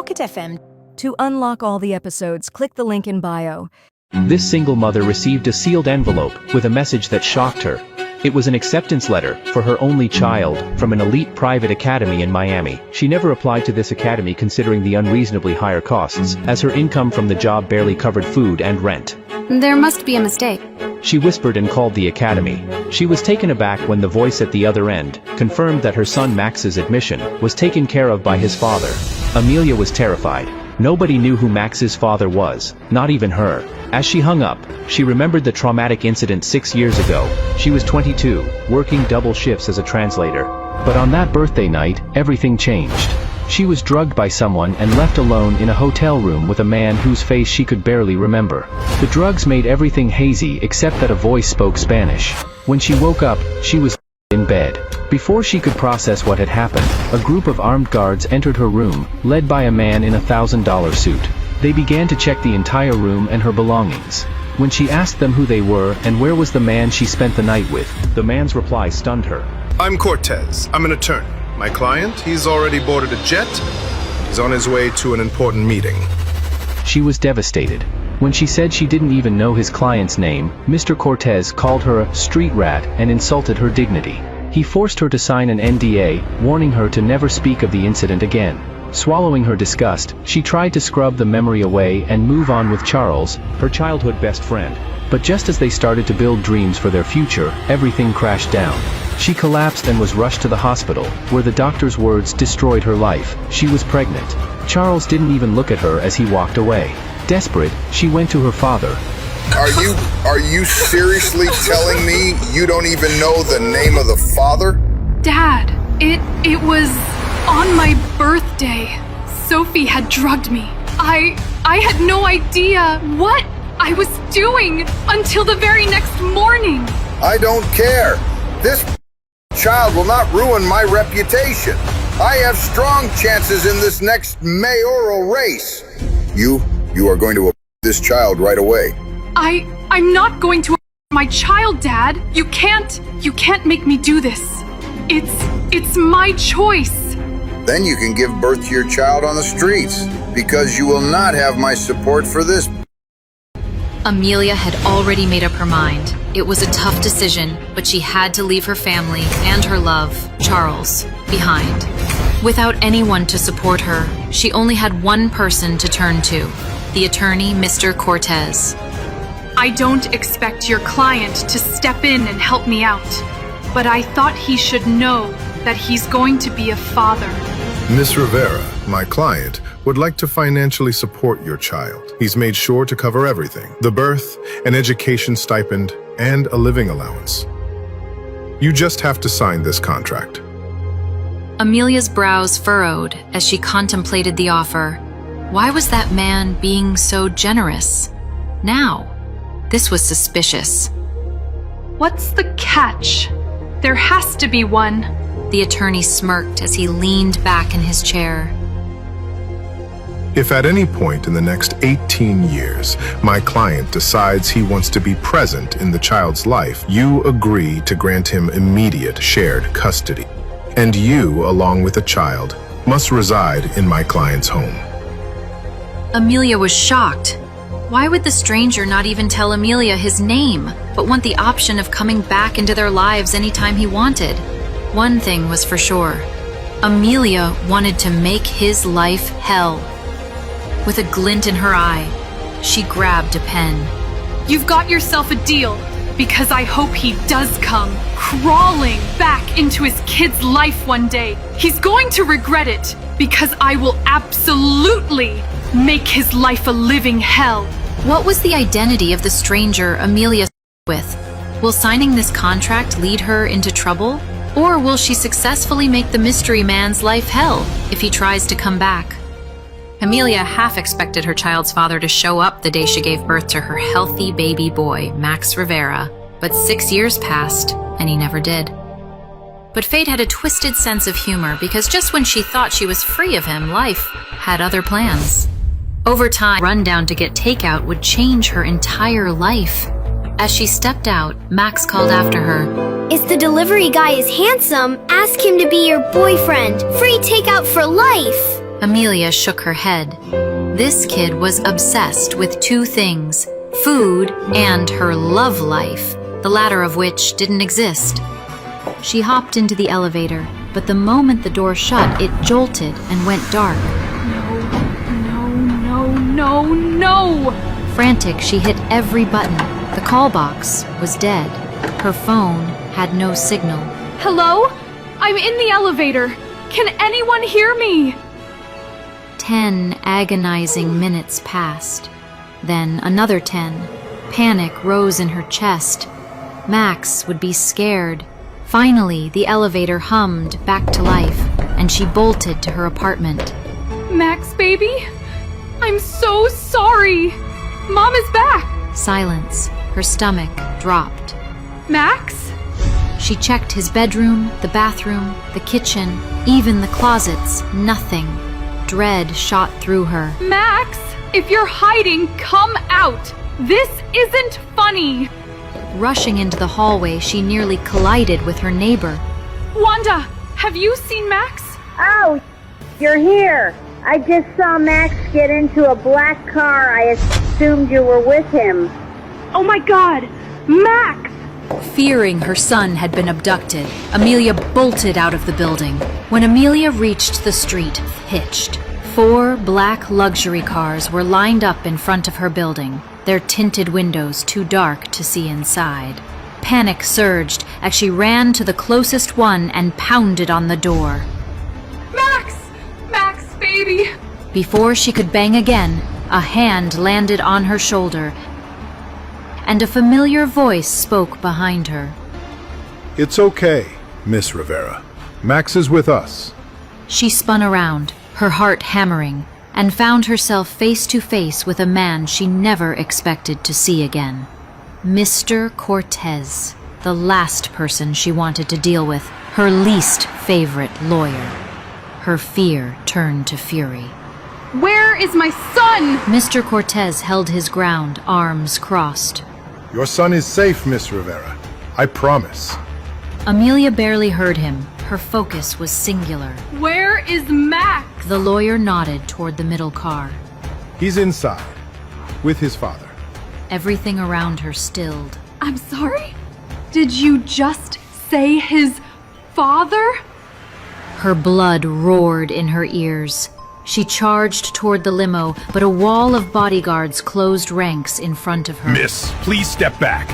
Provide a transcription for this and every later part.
Pocket FM. To unlock all the episodes, click the link in bio. This single mother received a sealed envelope with a message that shocked her. It was an acceptance letter for her only child from an elite private academy in Miami. She never applied to this academy considering the unreasonably higher costs, as her income from the job barely covered food and rent. There must be a mistake. She whispered and called the academy. She was taken aback when the voice at the other end confirmed that her son Max's admission was taken care of by his father. Amelia was terrified. Nobody knew who Max's father was, not even her. As she hung up, she remembered the traumatic incident 6 years ago. She was 22, working double shifts as a translator. But on that birthday night, everything changed. She was drugged by someone and left alone in a hotel room with a man whose face she could barely remember. The drugs made everything hazy except that a voice spoke Spanish. When she woke up, she was in bed. Before she could process what had happened, a group of armed guards entered her room, led by a man in a $1,000 suit. They began to check the entire room and her belongings. When she asked them who they were and where was the man she spent the night with, the man's reply stunned her. I'm Cortez. I'm an attorney. My client, he's already boarded a jet. He's on his way to an important meeting. She was devastated. When she said she didn't even know his client's name, Mr. Cortez called her a street rat and insulted her dignity. He forced her to sign an NDA, warning her to never speak of the incident again. Swallowing her disgust, she tried to scrub the memory away and move on with Charles, her childhood best friend. But just as they started to build dreams for their future, everything crashed down. She collapsed and was rushed to the hospital, where the doctor's words destroyed her life. She was pregnant. Charles didn't even look at her as he walked away. Desperate, she went to her father. Are you seriously telling me you don't even know the name of the father? Dad, it was on my birthday. Sophie had drugged me. I had no idea what I was doing until the very next morning. I don't care. This child will not ruin my reputation. I have strong chances in this next mayoral race. You are going to this child right away. I'm not going to my child, Dad. You can't make me do this. It's my choice. Then you can give birth to your child on the streets, because you will not have my support for this. Amelia had already made up her mind. It was a tough decision, but she had to leave her family and her love, Charles, behind. Without anyone to support her, she only had one person to turn to, the attorney, Mr. Cortez. I don't expect your client to step in and help me out, but I thought he should know that he's going to be a father. Miss Rivera, my client, would like to financially support your child. He's made sure to cover everything: the birth, an education stipend, and a living allowance. You just have to sign this contract. Amelia's brows furrowed as she contemplated the offer. Why was that man being so generous? Now, this was suspicious. What's the catch? There has to be one. The attorney smirked as he leaned back in his chair. If at any point in the next 18 years, my client decides he wants to be present in the child's life, you agree to grant him immediate shared custody. And you, along with the child, must reside in my client's home. Amelia was shocked. Why would the stranger not even tell Amelia his name, but want the option of coming back into their lives anytime he wanted? One thing was for sure. Amelia wanted to make his life hell. With a glint in her eye, she grabbed a pen. You've got yourself a deal, because I hope he does come crawling back into his kid's life one day. He's going to regret it, because I will absolutely make his life a living hell. What was the identity of the stranger Amelia with? Will signing this contract lead her into trouble? Or will she successfully make the mystery man's life hell if he tries to come back? Amelia half expected her child's father to show up the day she gave birth to her healthy baby boy, Max Rivera, but 6 years passed and he never did. But fate had a twisted sense of humor, because just when she thought she was free of him, life had other plans. Over time, a rundown to get takeout would change her entire life. As she stepped out, Max called after her. If the delivery guy is handsome, ask him to be your boyfriend. Free takeout for life. Amelia shook her head. This kid was obsessed with two things: food and her love life, the latter of which didn't exist. She hopped into the elevator, but the moment the door shut, it jolted and went dark. No. Frantic, she hit every button. The call box was dead. Her phone had no signal. Hello? I'm in the elevator. Can anyone hear me? 10 agonizing minutes passed. Then another 10. Panic rose in her chest. Max would be scared. Finally, the elevator hummed back to life, and she bolted to her apartment. Max, baby? I'm so sorry. Mom is back. Silence. Her stomach dropped. Max? She checked his bedroom, the bathroom, the kitchen, even the closets. Nothing. Dread shot through her. Max, if you're hiding, come out. This isn't funny. Rushing into the hallway, she nearly collided with her neighbor. Wanda, have you seen Max? Oh, you're here. I just saw Max get into a black car. I assumed you were with him. Oh my God, Max! Fearing her son had been abducted, Amelia bolted out of the building. When Amelia reached the street, hitched. 4 black luxury cars were lined up in front of her building, their tinted windows too dark to see inside. Panic surged as she ran to the closest one and pounded on the door. Max! Max, baby! Before she could bang again, a hand landed on her shoulder, and a familiar voice spoke behind her. It's okay, Miss Rivera. Max is with us. She spun around, her heart hammering, and found herself face to face with a man she never expected to see again. Mr. Cortez, the last person she wanted to deal with, her least favorite lawyer. Her fear turned to fury. Where is my son? Mr. Cortez held his ground, arms crossed. Your son is safe, Miss Rivera. I promise. Amelia barely heard him. Her focus was singular. Where is Max? The lawyer nodded toward the middle car. He's inside, with his father. Everything around her stilled. I'm sorry? Did you just say his father? Her blood roared in her ears. She charged toward the limo, but a wall of bodyguards closed ranks in front of her. Miss, please step back.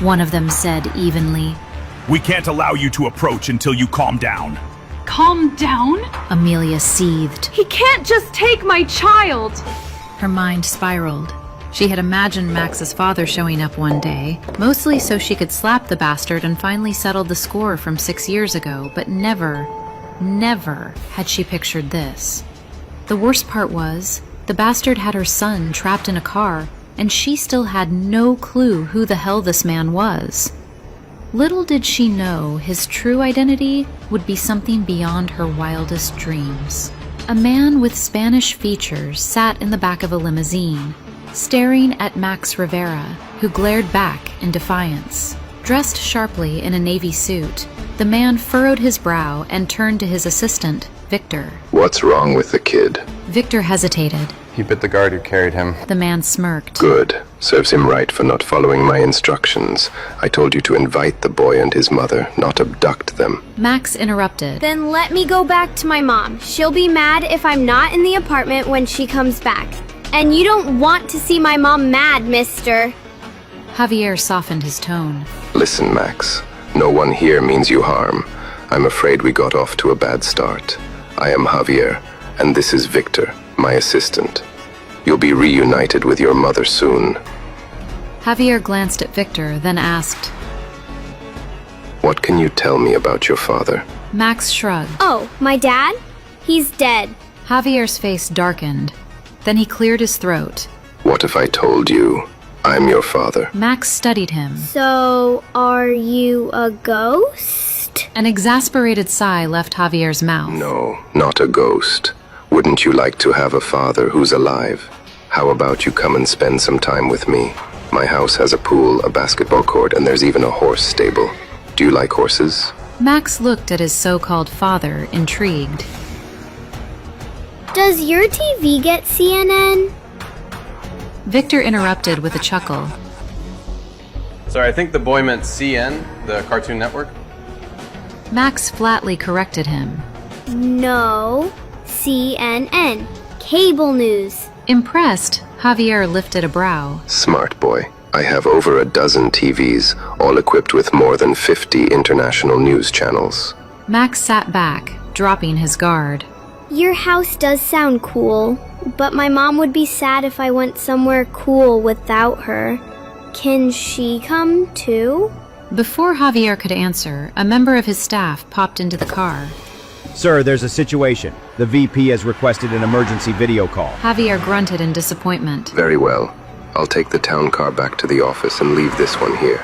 One of them said evenly. We can't allow you to approach until you calm down. Calm down? Amelia seethed. He can't just take my child! Her mind spiraled. She had imagined Max's father showing up one day, mostly so she could slap the bastard and finally settle the score from 6 years ago, but never had she pictured this. The worst part was, the bastard had her son trapped in a car, and she still had no clue who the hell this man was. Little did she know his true identity would be something beyond her wildest dreams. A man with Spanish features sat in the back of a limousine, staring at Max Rivera, who glared back in defiance. Dressed sharply in a navy suit, the man furrowed his brow and turned to his assistant, Victor. What's wrong with the kid? Victor hesitated. He bit the guard who carried him. The man smirked. Good. Serves him right for not following my instructions. I told you to invite the boy and his mother, not abduct them. Max interrupted. Then let me go back to my mom. She'll be mad if I'm not in the apartment when she comes back. And you don't want to see my mom mad, mister. Javier softened his tone. Listen, Max. No one here means you harm. I'm afraid we got off to a bad start. I am Javier, and this is Victor, my assistant. You'll be reunited with your mother soon. Javier glanced at Victor, then asked, What can you tell me about your father? Max shrugged. Oh, my dad? He's dead. Javier's face darkened. Then he cleared his throat. What if I told you I'm your father? Max studied him. So, are you a ghost? An exasperated sigh left Javier's mouth. No, not a ghost. Wouldn't you like to have a father who's alive? How about you come and spend some time with me? My house has a pool, a basketball court, and there's even a horse stable. Do you like horses? Max looked at his so-called father, intrigued. Does your TV get CNN? Victor interrupted with a chuckle. Sorry, I think the boy meant CN, the Cartoon Network. Max flatly corrected him. No, CNN. Cable news. Impressed, Javier lifted a brow. Smart boy. I have over a dozen TVs, all equipped with more than 50 international news channels. Max sat back, dropping his guard. Your house does sound cool, but my mom would be sad if I went somewhere cool without her. Can she come too? Before Javier could answer, a member of his staff popped into the car. Sir, there's a situation. The VP has requested an emergency video call. Javier grunted in disappointment. Very well. I'll take the town car back to the office and leave this one here.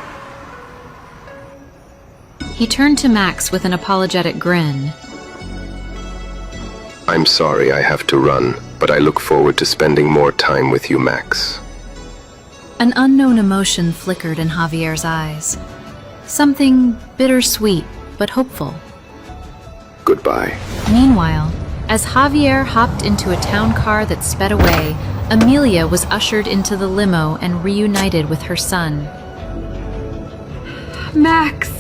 He turned to Max with an apologetic grin. I'm sorry I have to run, but I look forward to spending more time with you, Max. An unknown emotion flickered in Javier's eyes. Something bittersweet, but hopeful. Goodbye. Meanwhile, as Javier hopped into a town car that sped away, Amelia was ushered into the limo and reunited with her son. Max,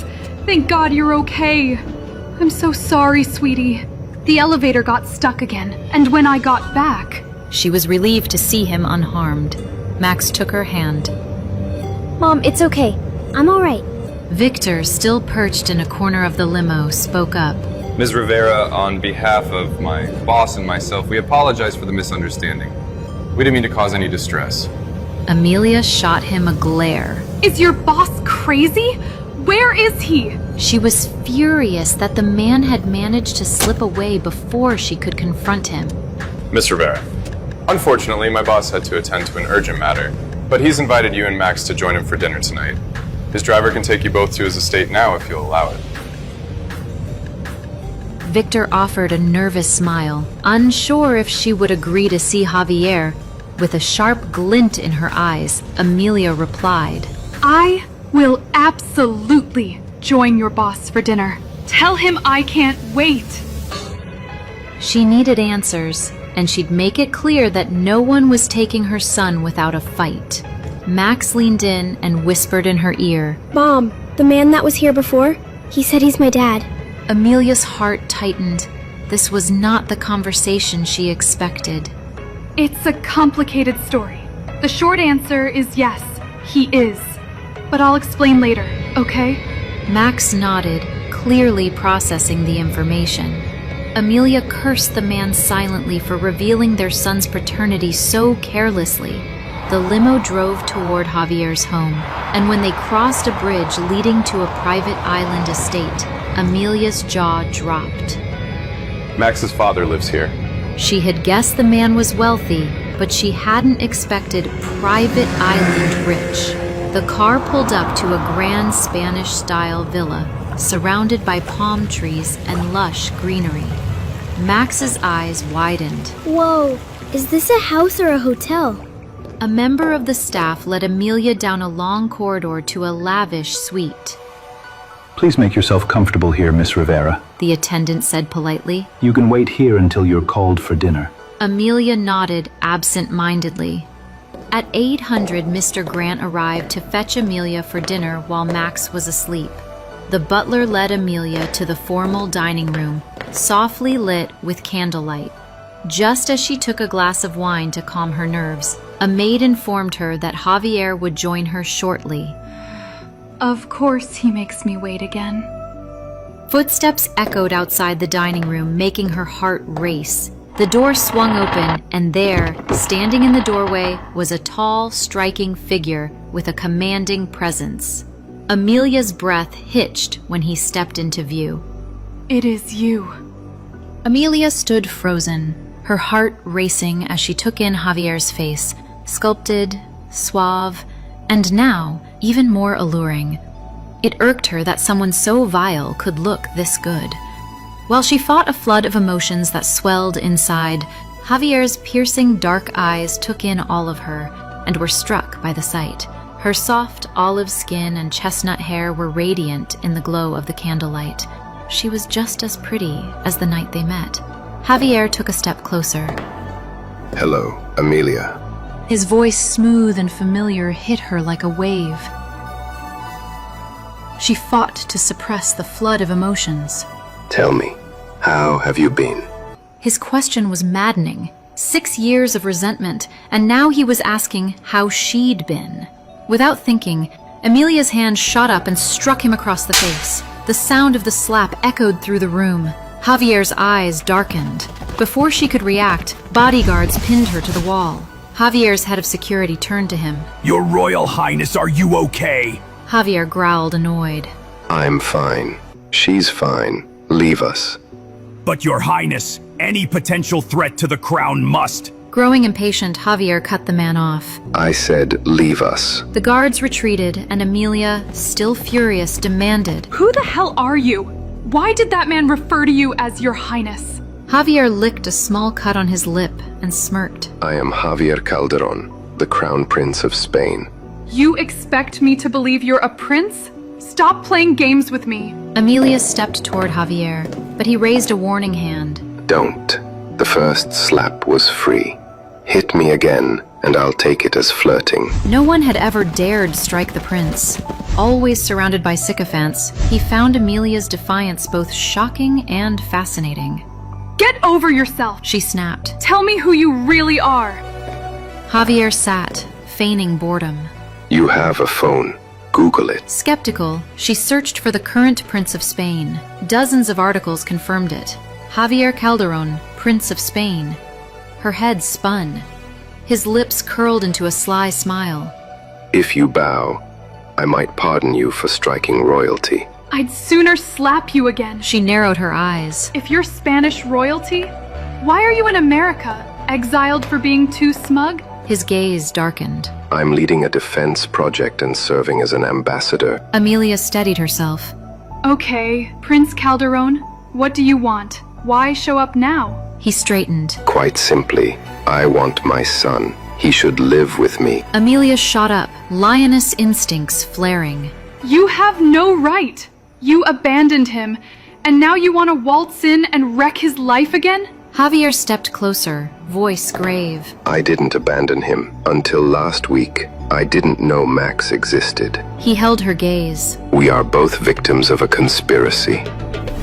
thank God you're okay. I'm so sorry, sweetie. The elevator got stuck again, and when I got back... She was relieved to see him unharmed. Max took her hand. Mom, it's okay. I'm all right. Victor, still perched in a corner of the limo, spoke up. Ms. Rivera, on behalf of my boss and myself, we apologize for the misunderstanding. We didn't mean to cause any distress. Amelia shot him a glare. Is your boss crazy? Where is he? She was furious that the man had managed to slip away before she could confront him. Ms. Rivera, unfortunately, my boss had to attend to an urgent matter, but he's invited you and Max to join him for dinner tonight. His driver can take you both to his estate now if you'll allow it. Victor offered a nervous smile, unsure if she would agree to see Javier. With a sharp glint in her eyes, Amelia replied, I will absolutely join your boss for dinner. Tell him I can't wait. She needed answers, and she'd make it clear that no one was taking her son without a fight. Max leaned in and whispered in her ear, Mom, the man that was here before, he said he's my dad. Amelia's heart tightened. This was not the conversation she expected. It's a complicated story. The short answer is yes, he is. But I'll explain later, okay? Max nodded, clearly processing the information. Amelia cursed the man silently for revealing their son's paternity so carelessly. The limo drove toward Javier's home, and when they crossed a bridge leading to a private island estate, Amelia's jaw dropped. Max's father lives here. She had guessed the man was wealthy, but she hadn't expected private island rich. The car pulled up to a grand Spanish-style villa, surrounded by palm trees and lush greenery. Max's eyes widened. Whoa, is this a house or a hotel? A member of the staff led Amelia down a long corridor to a lavish suite. Please make yourself comfortable here, Miss Rivera. The attendant said politely. You can wait here until you're called for dinner. Amelia nodded absent-mindedly. At 800, Mr. Grant arrived to fetch Amelia for dinner while Max was asleep. The butler led Amelia to the formal dining room, softly lit with candlelight. Just as she took a glass of wine to calm her nerves, a maid informed her that Javier would join her shortly. Of course he makes me wait again. Footsteps echoed outside the dining room, making her heart race. The door swung open, and there, standing in the doorway, was a tall, striking figure with a commanding presence. Amelia's breath hitched when he stepped into view. It is you. Amelia stood frozen, her heart racing as she took in Javier's face, sculpted, suave, and now even more alluring. It irked her that someone so vile could look this good. While she fought a flood of emotions that swelled inside, Javier's piercing dark eyes took in all of her and were struck by the sight. Her soft olive skin and chestnut hair were radiant in the glow of the candlelight. She was just as pretty as the night they met. Javier took a step closer. Hello, Amelia. His voice, smooth and familiar, hit her like a wave. She fought to suppress the flood of emotions. Tell me, how have you been? His question was maddening. 6 years of resentment, and now he was asking how she'd been. Without thinking, Amelia's hand shot up and struck him across the face. The sound of the slap echoed through the room. Javier's eyes darkened. Before she could react, bodyguards pinned her to the wall. Javier's head of security turned to him. Your Royal Highness, are you okay? Javier growled, annoyed. I'm fine. She's fine. Leave us. But Your Highness, any potential threat to the crown must. Growing impatient, Javier cut the man off. I said, leave us. The guards retreated, and Amelia, still furious, demanded, Who the hell are you? Why did that man refer to you as Your Highness? Javier licked a small cut on his lip and smirked. I am Javier Calderon, the Crown Prince of Spain. You expect me to believe you're a prince? Stop playing games with me. Amelia stepped toward Javier, but he raised a warning hand. Don't. The first slap was free. Hit me again, and I'll take it as flirting. No one had ever dared strike the prince. Always surrounded by sycophants, he found Amelia's defiance both shocking and fascinating. Get over yourself, she snapped. Tell me who you really are. Javier sat, feigning boredom. You have a phone. Google it. Skeptical, she searched for the current Prince of Spain. Dozens of articles confirmed it. Javier Calderon, Prince of Spain. Her head spun. His lips curled into a sly smile. If you bow, I might pardon you for striking royalty. I'd sooner slap you again. She narrowed her eyes. If you're Spanish royalty, why are you in America? Exiled for being too smug? His gaze darkened. I'm leading a defense project and serving as an ambassador. Amelia steadied herself. Okay, Prince Calderon, what do you want? Why show up now? He straightened. Quite simply, I want my son. He should live with me. Amelia shot up, lioness instincts flaring. You have no right. You abandoned him, and now you want to waltz in and wreck his life again? Javier stepped closer, voice grave. I didn't abandon him. Until last week, I didn't know Max existed. He held her gaze. We are both victims of a conspiracy.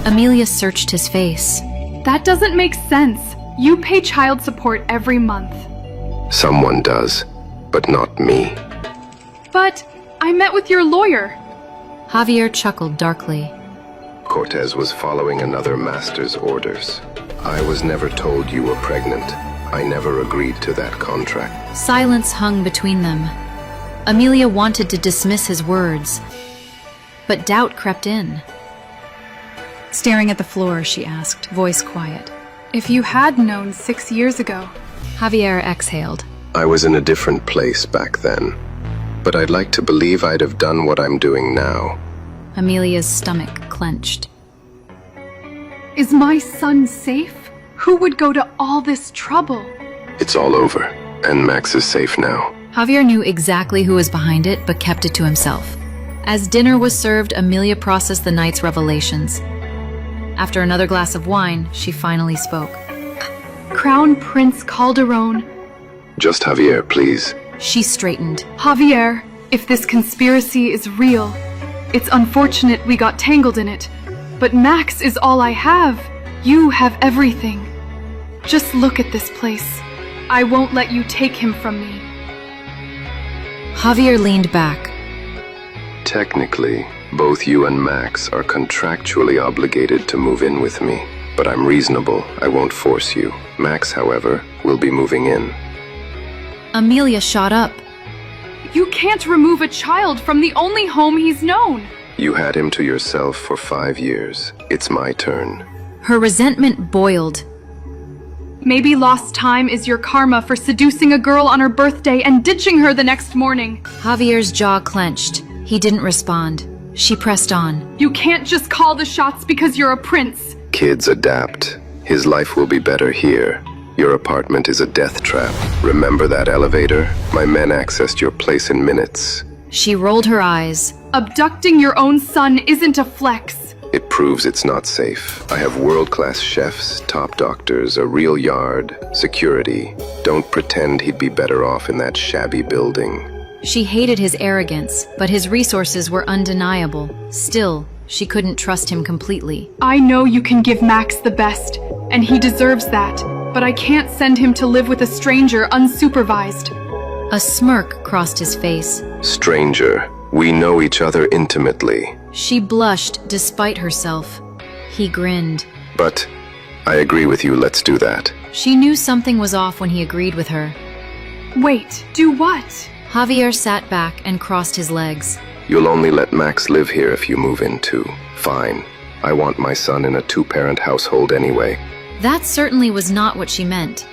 Amelia searched his face. That doesn't make sense. You pay child support every month. Someone does, but not me. But I met with your lawyer. Javier chuckled darkly. Cortez was following another master's orders. I was never told you were pregnant. I never agreed to that contract. Silence hung between them. Amelia wanted to dismiss his words, but doubt crept in. Staring at the floor, she asked, voice quiet. If you had known 6 years ago. Javier exhaled. I was in a different place back then, but I'd like to believe I'd have done what I'm doing now. Amelia's stomach clenched. Is my son safe? Who would go to all this trouble? It's all over, and Max is safe now. Javier knew exactly who was behind it, but kept it to himself. As dinner was served, Amelia processed the night's revelations. After another glass of wine, she finally spoke. Crown Prince Calderon. Just Javier, please. She straightened. Javier, if this conspiracy is real, it's unfortunate we got tangled in it. But Max is all I have. You have everything. Just look at this place. I won't let you take him from me. Javier leaned back. Technically, both you and Max are contractually obligated to move in with me. But I'm reasonable. I won't force you. Max, however, will be moving in. Amelia shot up. You can't remove a child from the only home he's known. You had him to yourself for 5 years. It's my turn. Her resentment boiled. Maybe lost time is your karma for seducing a girl on her birthday and ditching her the next morning. Javier's jaw clenched. He didn't respond. She pressed on. You can't just call the shots because you're a prince. Kids adapt. His life will be better here. Your apartment is a death trap. Remember that elevator? My men accessed your place in minutes. She rolled her eyes. Abducting your own son isn't a flex. It proves it's not safe. I have world-class chefs, top doctors, a real yard, security. Don't pretend he'd be better off in that shabby building. She hated his arrogance, but his resources were undeniable. Still, she couldn't trust him completely. I know you can give Max the best, and he deserves that, but I can't send him to live with a stranger unsupervised. A smirk crossed his face. Stranger, we know each other intimately. She blushed despite herself. He grinned. But I agree with you, let's do that. She knew something was off when he agreed with her. Wait, do what? Javier sat back and crossed his legs. You'll only let Max live here if you move in too. Fine. I want my son in a two-parent household anyway. That certainly was not what she meant.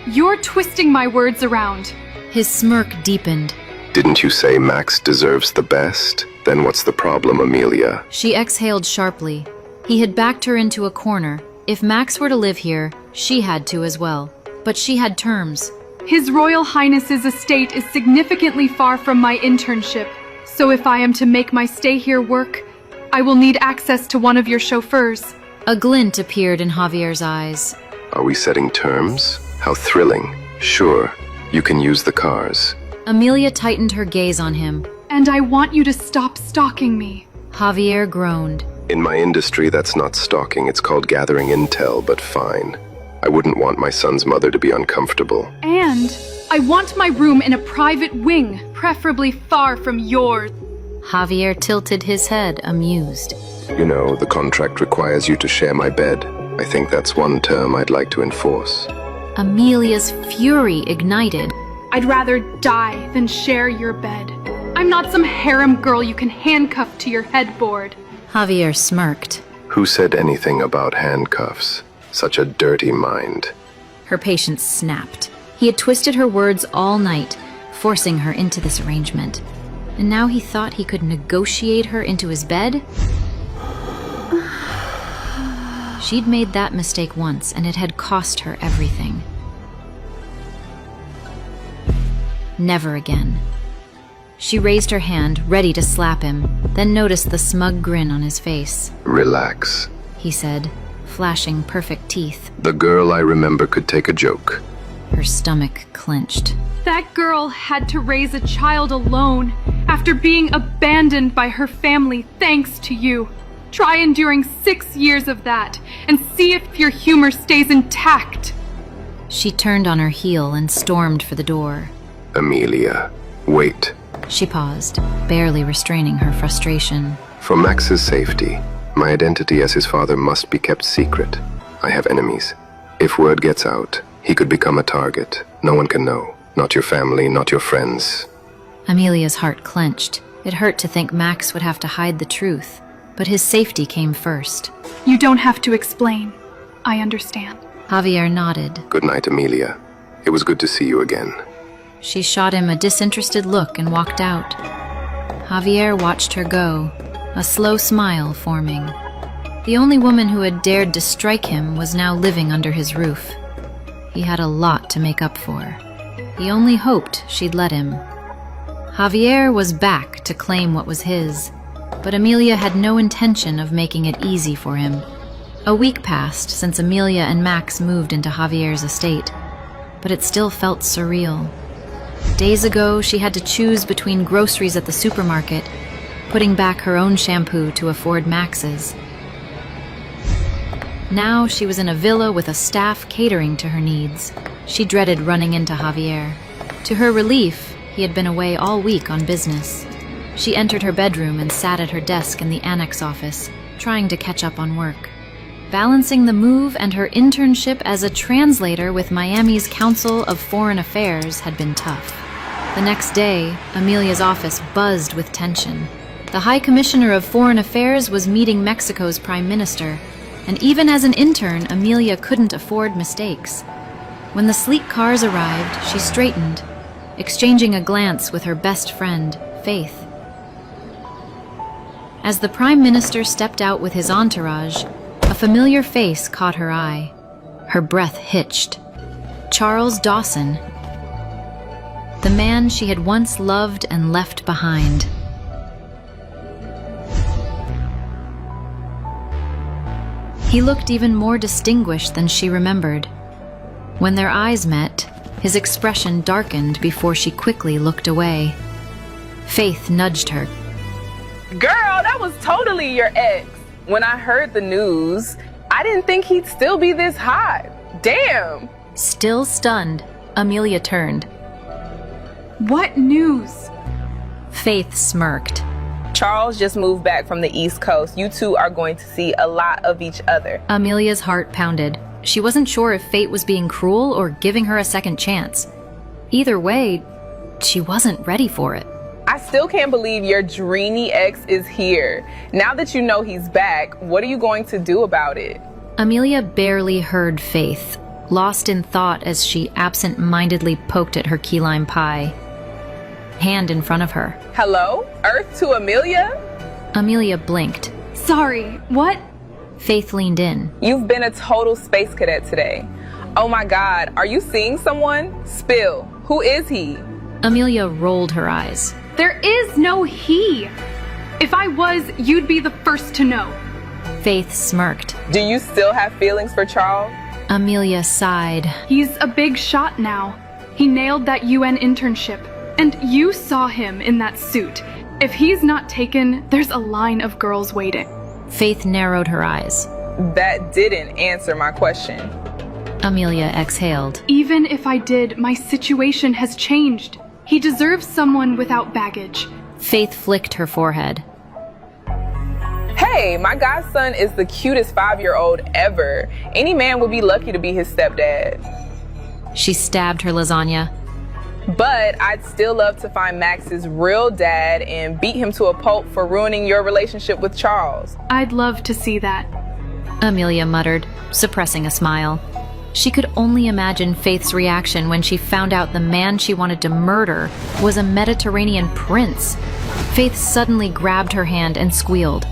You're twisting my words around. His smirk deepened. Didn't you say Max deserves the best? Then what's the problem, Amelia? She exhaled sharply. He had backed her into a corner. If Max were to live here, she had to as well. But she had terms. His Royal Highness's estate is significantly far from my internship, so if I am to make my stay here work, I will need access to one of your chauffeurs. A glint appeared in Javier's eyes. Are we setting terms? How thrilling. Sure, you can use the cars. Amelia tightened her gaze on him. And I want you to stop stalking me. Javier groaned. In my industry, that's not stalking, it's called gathering intel, but fine. I wouldn't want my son's mother to be uncomfortable. And I want my room in a private wing, preferably far from yours. Javier tilted his head, amused. You know, the contract requires you to share my bed. I think that's one term I'd like to enforce. Amelia's fury ignited. I'd rather die than share your bed. I'm not some harem girl you can handcuff to your headboard. Javier smirked. Who said anything about handcuffs? Such a dirty mind. Her patience snapped. He had twisted her words all night, forcing her into this arrangement. And now he thought he could negotiate her into his bed? She'd made that mistake once, and it had cost her everything. Never again. She raised her hand, ready to slap him, then noticed the smug grin on his face. Relax, he said, flashing perfect teeth. The girl I remember could take a joke. Her stomach clenched. That girl had to raise a child alone after being abandoned by her family thanks to you. Try enduring 6 years of that and see if your humor stays intact. She turned on her heel and stormed for the door. Amelia, wait. She paused, barely restraining her frustration. For Max's safety, my identity as his father must be kept secret. I have enemies. If word gets out, he could become a target. No one can know. Not your family, not your friends. Amelia's heart clenched. It hurt to think Max would have to hide the truth, but his safety came first. You don't have to explain. I understand. Javier nodded. Good night, Amelia. It was good to see you again. She shot him a disinterested look and walked out. Javier watched her go, a slow smile forming. The only woman who had dared to strike him was now living under his roof. He had a lot to make up for. He only hoped she'd let him. Javier was back to claim what was his, but Amelia had no intention of making it easy for him. A week passed since Amelia and Max moved into Javier's estate, but it still felt surreal. Days ago, she had to choose between groceries at the supermarket, putting back her own shampoo to afford Max's. Now she was in a villa with a staff catering to her needs. She dreaded running into Javier. To her relief, he had been away all week on business. She entered her bedroom and sat at her desk in the annex office, trying to catch up on work. Balancing the move and her internship as a translator with Miami's Council of Foreign Affairs had been tough. The next day, Amelia's office buzzed with tension. The High Commissioner of Foreign Affairs was meeting Mexico's Prime Minister, and even as an intern, Amelia couldn't afford mistakes. When the sleek cars arrived, she straightened, exchanging a glance with her best friend, Faith. As the Prime Minister stepped out with his entourage, a familiar face caught her eye. Her breath hitched. Charles Dawson, the man she had once loved and left behind. He looked even more distinguished than she remembered. When their eyes met, his expression darkened before she quickly looked away. Faith nudged her. Girl, that was totally your ex. When I heard the news, I didn't think he'd still be this hot. Damn! Still stunned, Amelia turned. What news? Faith smirked. Charles just moved back from the East Coast. You two are going to see a lot of each other. Amelia's heart pounded. She wasn't sure if fate was being cruel or giving her a second chance. Either way, she wasn't ready for it. I still can't believe your dreamy ex is here. Now that you know he's back, what are you going to do about it? Amelia barely heard Faith, lost in thought as she absent-mindedly poked at her key lime pie. Hand in front of her. Hello? Earth to Amelia? Amelia blinked. Sorry, what? Faith leaned in. You've been a total space cadet today. Oh my God, are you seeing someone? Spill. Who is he? Amelia rolled her eyes. There is no he. If I was, you'd be the first to know. Faith smirked. Do you still have feelings for Charles? Amelia sighed. He's a big shot now. He nailed that UN internship. And you saw him in that suit. If he's not taken, there's a line of girls waiting. Faith narrowed her eyes. That didn't answer my question. Amelia exhaled. Even if I did, my situation has changed. He deserves someone without baggage. Faith flicked her forehead. Hey, my godson is the cutest 5-year-old ever. Any man would be lucky to be his stepdad. She stabbed her lasagna. But I'd still love to find Max's real dad and beat him to a pulp for ruining your relationship with Charles. I'd love to see that. Amelia muttered, suppressing a smile. She could only imagine Faith's reaction when she found out the man she wanted to murder was a Mediterranean prince. Faith suddenly grabbed her hand and squealed.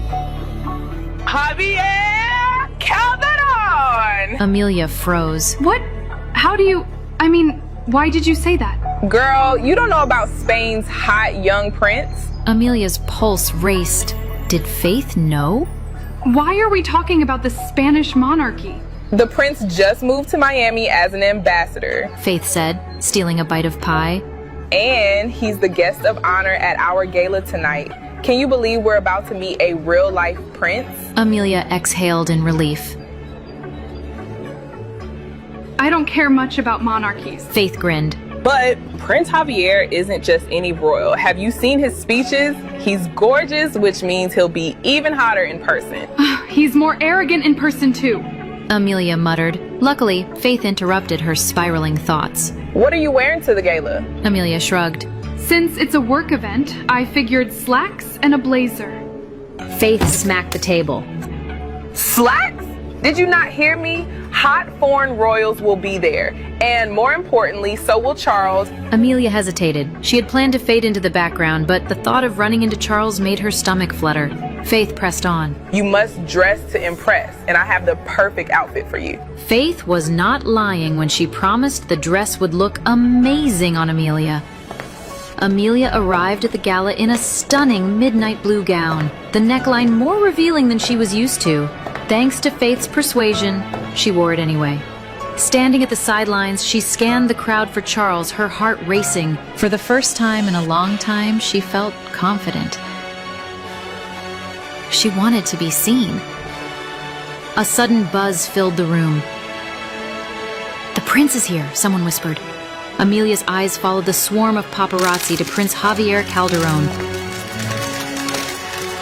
Javier, count that on! Amelia froze. What? How do you... why did you say that? Girl, you don't know about Spain's hot young prince? Amelia's pulse raced. Did Faith know? Why are we talking about the Spanish monarchy? The prince just moved to Miami as an ambassador. Faith said, stealing a bite of pie. And he's the guest of honor at our gala tonight. Can you believe we're about to meet a real-life prince? Amelia exhaled in relief. I don't care much about monarchies. Faith grinned. But Prince Javier isn't just any royal. Have you seen his speeches? He's gorgeous, which means he'll be even hotter in person. He's more arrogant in person, too. Amelia muttered. Luckily, Faith interrupted her spiraling thoughts. What are you wearing to the gala? Amelia shrugged. Since it's a work event, I figured slacks and a blazer. Faith smacked the table. Slacks? Did you not hear me? Hot foreign royals will be there. And more importantly, so will Charles. Amelia hesitated. She had planned to fade into the background, but the thought of running into Charles made her stomach flutter. Faith pressed on. You must dress to impress, and I have the perfect outfit for you. Faith was not lying when she promised the dress would look amazing on Amelia. Amelia arrived at the gala in a stunning midnight blue gown, the neckline more revealing than she was used to. Thanks to Faith's persuasion, she wore it anyway. Standing at the sidelines, she scanned the crowd for Charles, her heart racing. For the first time in a long time, she felt confident. She wanted to be seen. A sudden buzz filled the room. "The prince is here," someone whispered. Amelia's eyes followed the swarm of paparazzi to Prince Javier Calderón.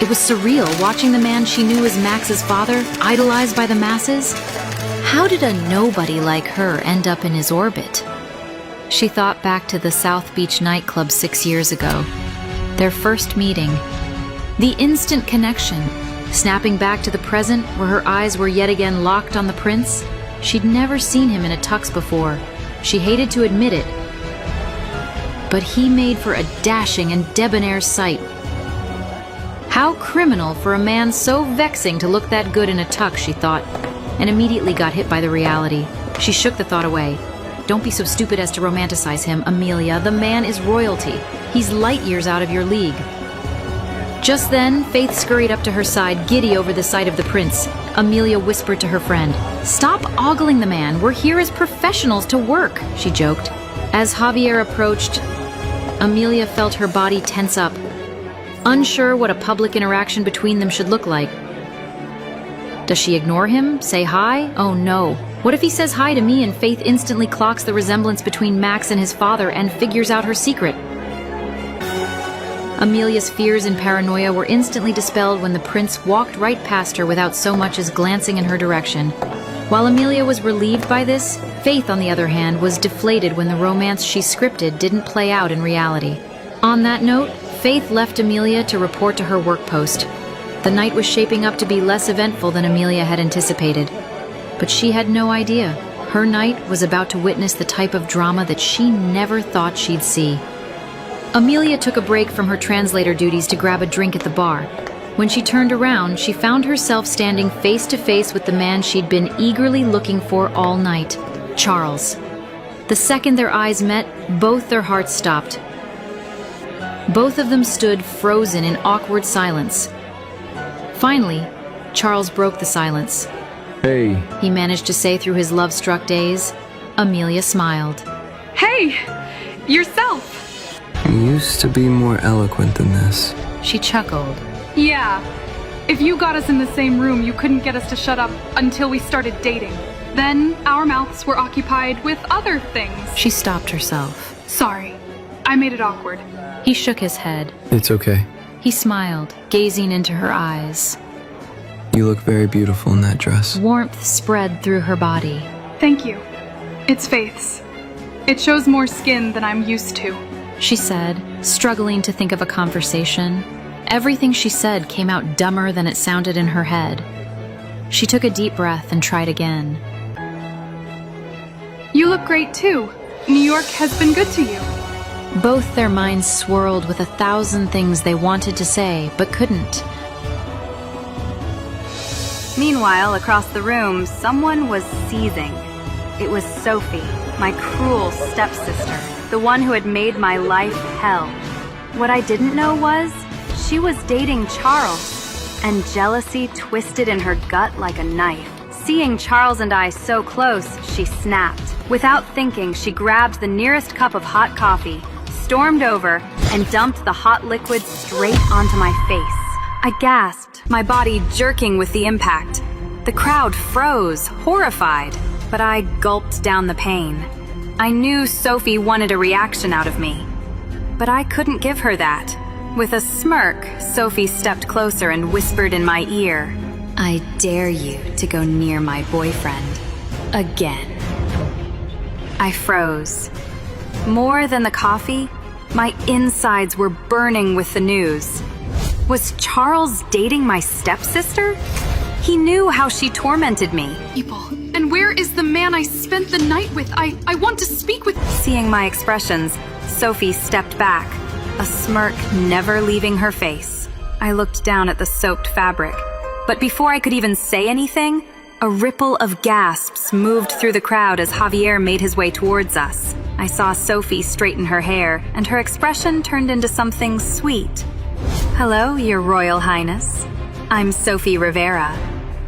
It was surreal watching the man she knew as Max's father, idolized by the masses. How did a nobody like her end up in his orbit? She thought back to the South Beach nightclub 6 years ago. Their first meeting. The instant connection. Snapping back to the present, where her eyes were yet again locked on the prince. She'd never seen him in a tux before. She hated to admit it. But he made for a dashing and debonair sight. How criminal for a man so vexing to look that good in a tux, she thought, and immediately got hit by the reality. She shook the thought away. Don't be so stupid as to romanticize him, Amelia. The man is royalty. He's light years out of your league. Just then, Faith scurried up to her side, giddy over the sight of the prince. Amelia whispered to her friend. "Stop ogling the man. We're here as professionals to work," she joked. As Javier approached, Amelia felt her body tense up, unsure what a public interaction between them should look like. Does she ignore him? Say hi? Oh no. What if he says hi to me and Faith instantly clocks the resemblance between Max and his father and figures out her secret? Amelia's fears and paranoia were instantly dispelled when the prince walked right past her without so much as glancing in her direction. While Amelia was relieved by this, Faith, on the other hand, was deflated when the romance she scripted didn't play out in reality. On that note, Faith left Amelia to report to her work post. The night was shaping up to be less eventful than Amelia had anticipated. But she had no idea. Her night was about to witness the type of drama that she never thought she'd see. Amelia took a break from her translator duties to grab a drink at the bar. When she turned around, she found herself standing face to face with the man she'd been eagerly looking for all night, Charles. The second their eyes met, both their hearts stopped. Both of them stood frozen in awkward silence. Finally, Charles broke the silence. Hey. He managed to say through his love-struck daze. Amelia smiled. Hey! Yourself! You used to be more eloquent than this. She chuckled. Yeah. If you got us in the same room, you couldn't get us to shut up until we started dating. Then our mouths were occupied with other things. She stopped herself. Sorry. I made it awkward. He shook his head. It's okay. He smiled, gazing into her eyes. You look very beautiful in that dress. Warmth spread through her body. Thank you. It's Faith's. It shows more skin than I'm used to, she said, struggling to think of a conversation. Everything she said came out dumber than it sounded in her head. She took a deep breath and tried again. You look great too. New York has been good to you. Both their minds swirled with 1,000 things they wanted to say, but couldn't. Meanwhile, across the room, someone was seething. It was Sophie, my cruel stepsister, the one who had made my life hell. What I didn't know was, she was dating Charles, and jealousy twisted in her gut like a knife. Seeing Charles and I so close, she snapped. Without thinking, she grabbed the nearest cup of hot coffee, stormed over, and dumped the hot liquid straight onto my face. I gasped, my body jerking with the impact. The crowd froze, horrified, but I gulped down the pain. I knew Sophie wanted a reaction out of me, but I couldn't give her that. With a smirk, Sophie stepped closer and whispered in my ear, "I dare you to go near my boyfriend again." I froze. More than the coffee, my insides were burning with the news. Was Charles dating my stepsister? He knew how she tormented me. People. And where is the man I spent the night with? I want to speak with... Seeing my expressions, Sophie stepped back, a smirk never leaving her face. I looked down at the soaked fabric, but before I could even say anything, a ripple of gasps moved through the crowd as Javier made his way towards us. I saw Sophie straighten her hair, and her expression turned into something sweet. "Hello, Your Royal Highness. I'm Sophie Rivera.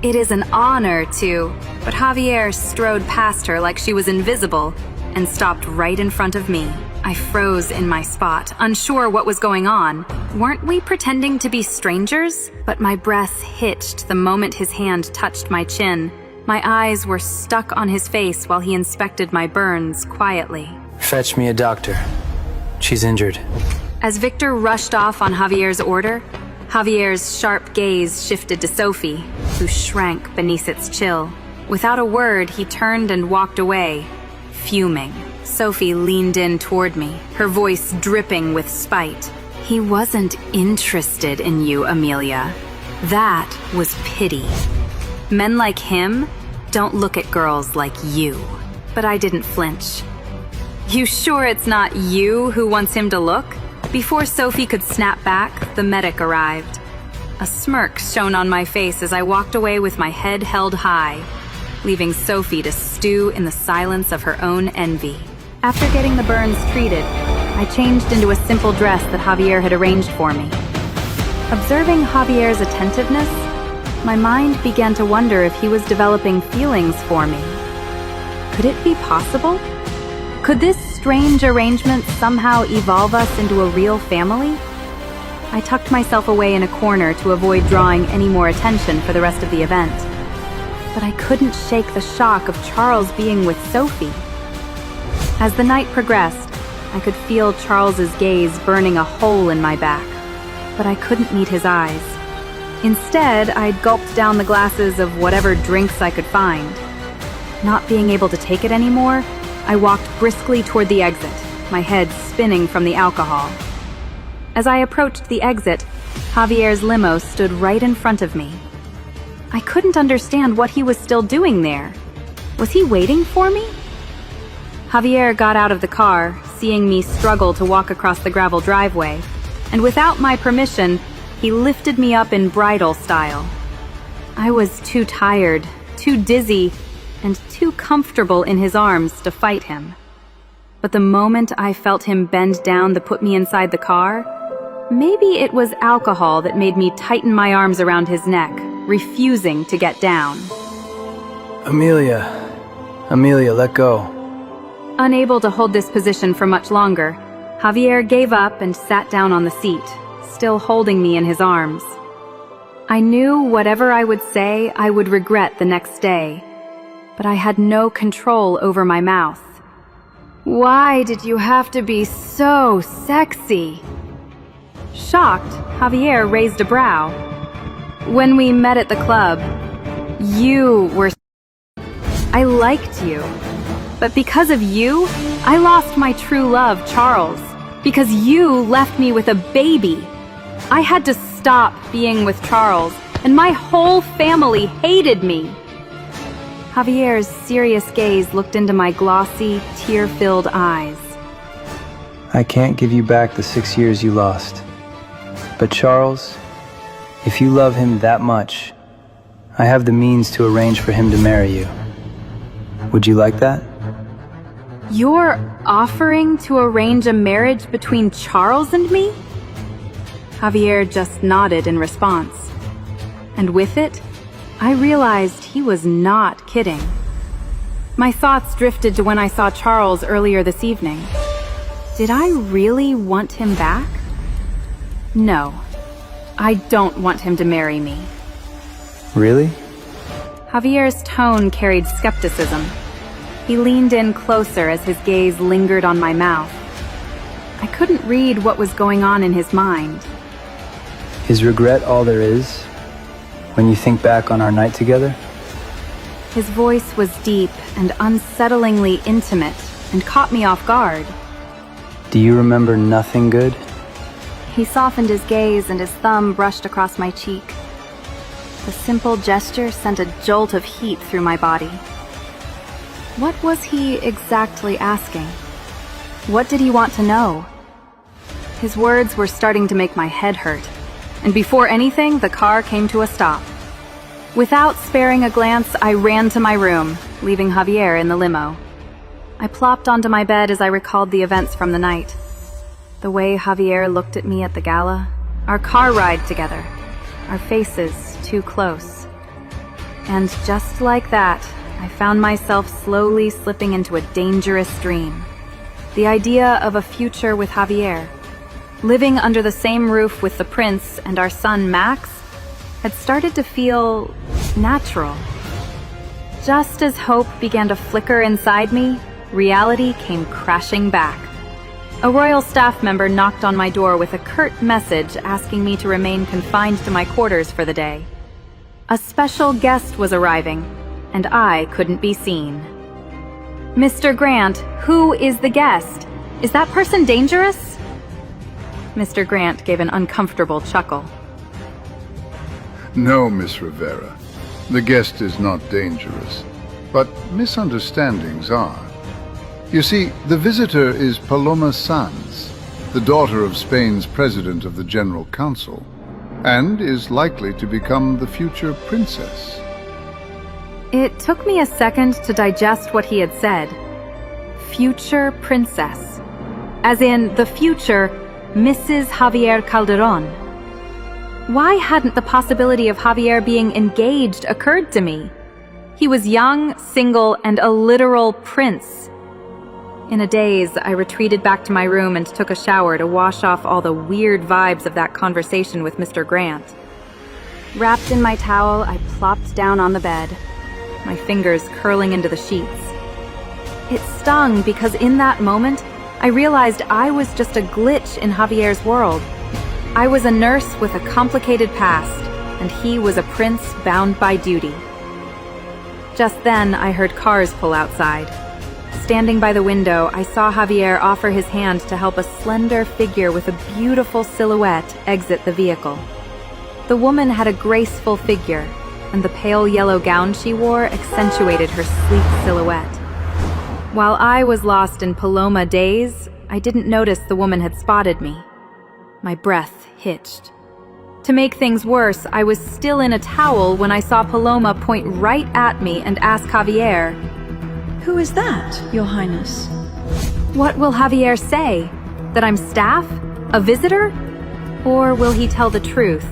It is an honor to..." But Javier strode past her like she was invisible and stopped right in front of me. I froze in my spot, unsure what was going on. Weren't we pretending to be strangers? But my breath hitched the moment his hand touched my chin. My eyes were stuck on his face while he inspected my burns quietly. Fetch me a doctor. She's injured. As Victor rushed off on Javier's order, Javier's sharp gaze shifted to Sophie, who shrank beneath its chill. Without a word, he turned and walked away, fuming. Sophie leaned in toward me, her voice dripping with spite. "He wasn't interested in you, Amelia. That was pity. Men like him don't look at girls like you." But I didn't flinch. "You sure it's not you who wants him to look?" Before Sophie could snap back, the medic arrived. A smirk shone on my face as I walked away with my head held high, leaving Sophie to stew in the silence of her own envy. After getting the burns treated, I changed into a simple dress that Javier had arranged for me. Observing Javier's attentiveness, My mind began to wonder if he was developing feelings for me. Could it be possible? Could this strange arrangement somehow evolve us into a real family? I tucked myself away in a corner to avoid drawing any more attention for the rest of the event. But I couldn't shake the shock of Charles being with Sophie. As the night progressed, I could feel Charles's gaze burning a hole in my back, but I couldn't meet his eyes. Instead, I gulped down the glasses of whatever drinks I could find. Not being able to take it anymore, I walked briskly toward the exit, my head spinning from the alcohol. As I approached the exit, Javier's limo stood right in front of me. I couldn't understand what he was still doing there. Was he waiting for me? Javier got out of the car, seeing me struggle to walk across the gravel driveway, and without my permission, he lifted me up in bridal style. I was too tired, too dizzy, and too comfortable in his arms to fight him. But the moment I felt him bend down to put me inside the car, maybe it was alcohol that made me tighten my arms around his neck, refusing to get down. Amelia, let go. Unable to hold this position for much longer, Javier gave up and sat down on the seat, still holding me in his arms. I knew whatever I would say, I would regret the next day, but I had no control over my mouth. Why did you have to be so sexy? Shocked, Javier raised a brow. When we met at the club, you were... I liked you. But because of you, I lost my true love, Charles. Because you left me with a baby. I had to stop being with Charles, and my whole family hated me. Javier's serious gaze looked into my glossy, tear-filled eyes. I can't give you back the 6 years you lost. But Charles, if you love him that much, I have the means to arrange for him to marry you. Would you like that? You're offering to arrange a marriage between Charles and me? Javier just nodded in response. And with it, I realized he was not kidding. My thoughts drifted to when I saw Charles earlier this evening. Did I really want him back? No, I don't want him to marry me. Really? Javier's tone carried skepticism. He leaned in closer as his gaze lingered on my mouth. I couldn't read what was going on in his mind. Is regret all there is when you think back on our night together? His voice was deep and unsettlingly intimate and caught me off guard. Do you remember nothing good? He softened his gaze and his thumb brushed across my cheek. The simple gesture sent a jolt of heat through my body. What was he exactly asking? What did he want to know? His words were starting to make my head hurt, and before anything, the car came to a stop. Without sparing a glance, I ran to my room, leaving Javier in the limo. I plopped onto my bed as I recalled the events from the night. The way Javier looked at me at the gala, our car ride together, our faces too close. And just like that, I found myself slowly slipping into a dangerous dream. The idea of a future with Javier, living under the same roof with the prince and our son Max, had started to feel natural. Just as hope began to flicker inside me, reality came crashing back. A royal staff member knocked on my door with a curt message asking me to remain confined to my quarters for the day. A special guest was arriving, and I couldn't be seen. Mr. Grant, who is the guest? Is that person dangerous? Mr. Grant gave an uncomfortable chuckle. No, Miss Rivera. The guest is not dangerous, but misunderstandings are. You see, the visitor is Paloma Sanz, the daughter of Spain's President of the General Council, and is likely to become the future princess. It took me a second to digest what he had said. Future princess. As in, the future Mrs. Javier Calderon. Why hadn't the possibility of Javier being engaged occurred to me? He was young, single, and a literal prince. In a daze, I retreated back to my room and took a shower to wash off all the weird vibes of that conversation with Mr. Grant. Wrapped in my towel, I plopped down on the bed, my fingers curling into the sheets. It stung because in that moment, I realized I was just a glitch in Javier's world. I was a nurse with a complicated past, and he was a prince bound by duty. Just then, I heard cars pull outside. Standing by the window, I saw Javier offer his hand to help a slender figure with a beautiful silhouette exit the vehicle. The woman had a graceful figure, and the pale yellow gown she wore accentuated her sleek silhouette. While I was lost in Paloma daze, I didn't notice the woman had spotted me. My breath hitched. To make things worse, I was still in a towel when I saw Paloma point right at me and ask Javier, "Who is that, Your Highness?" What will Javier say? That I'm staff? A visitor? Or will he tell the truth,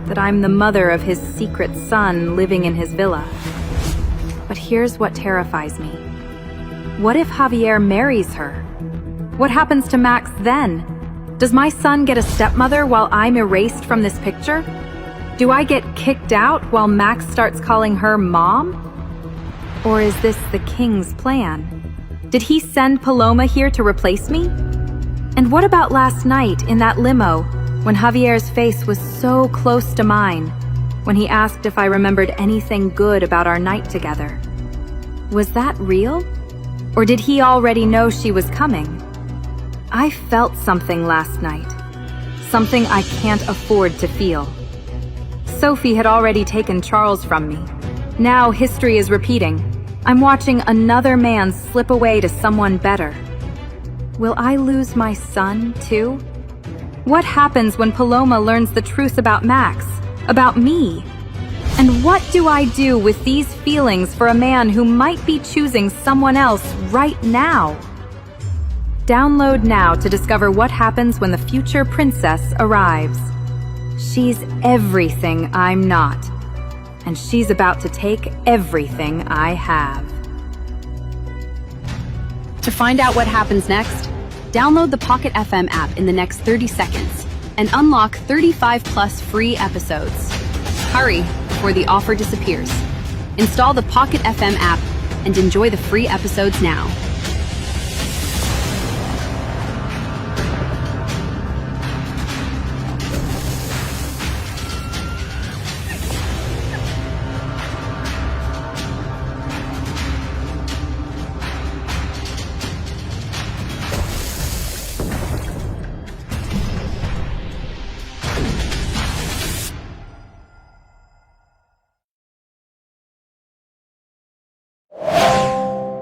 that I'm the mother of his secret son living in his villa? But here's what terrifies me. What if Javier marries her? What happens to Max then? Does my son get a stepmother while I'm erased from this picture? Do I get kicked out while Max starts calling her mom? Or is this the king's plan? Did he send Paloma here to replace me? And what about last night in that limo, when Javier's face was so close to mine, when he asked if I remembered anything good about our night together? Was that real? Or did he already know she was coming? I felt something last night. Something I can't afford to feel. Sophie had already taken Charles from me. Now history is repeating. I'm watching another man slip away to someone better. Will I lose my son, too? What happens when Paloma learns the truth about Max, about me? And what do I do with these feelings for a man who might be choosing someone else right now? Download now to discover what happens when the future princess arrives. She's everything I'm not, and she's about to take everything I have. To find out what happens next, download the Pocket FM app in the next 30 seconds and unlock 35+ free episodes. Hurry before the offer disappears. Install the Pocket FM app and enjoy the free episodes now.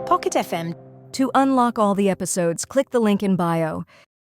Pocket FM. To unlock all the episodes, click the link in bio.